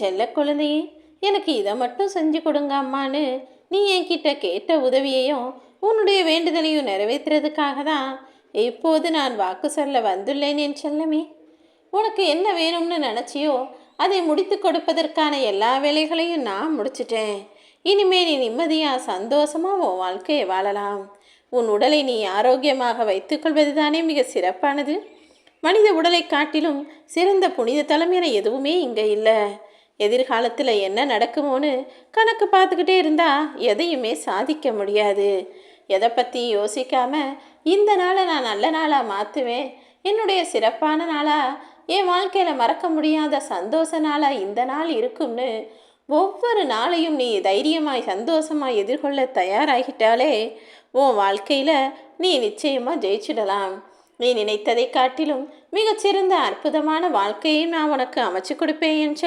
செல்ல குழந்தையே, எனக்கு இதை மட்டும் செஞ்சு கொடுங்க அம்மான்னு நீ என்கிட்ட கேட்ட உதவியையும் உன்னுடைய வேண்டுதலையும் நிறைவேற்றுறதுக்காக தான் இப்போது நான் வாக்கு சொல்ல வந்துள்ளேன் என் செல்லமே. உனக்கு என்ன வேணும்னு நினச்சியோ அதை முடித்து கொடுப்பதற்கான எல்லா வேலைகளையும் நான் முடிச்சிட்டேன். இனிமே நீ நிம்மதியாக சந்தோஷமாக உன் வாழ்க்கையை வாழலாம். உன் உடலை நீ ஆரோக்கியமாக வைத்துக்கொள்வது தானே மிக சிறப்பானது. மனித உடலை காட்டிலும் சிறந்த புனித தலம் என எதுவுமே இங்கே இல்லை. எதிர்காலத்தில் என்ன நடக்குமோன்னு கணக்கு பார்த்துக்கிட்டே இருந்தால் எதையுமே சாதிக்க முடியாது. எதை பற்றி யோசிக்காம இந்த நாளை நான் நல்ல நாளாக மாற்றுவேன், என்னுடைய சிறப்பான நாளாக, என் வாழ்க்கையில் மறக்க முடியாத சந்தோஷ நாளாக இந்த நாள் இருக்கும்னு ஒவ்வொரு நாளையும் நீ தைரியமாய் சந்தோஷமாய் எதிர்கொள்ள தயாராகிட்டாலே உன் வாழ்க்கையில் நீ நிச்சயமாக ஜெயிச்சிடலாம். நீ நினைத்ததை காட்டிலும் மிகச்சிறந்த அற்புதமான வாழ்க்கையை நான் உனக்கு அமைச்சு கொடுப்பேன் என்று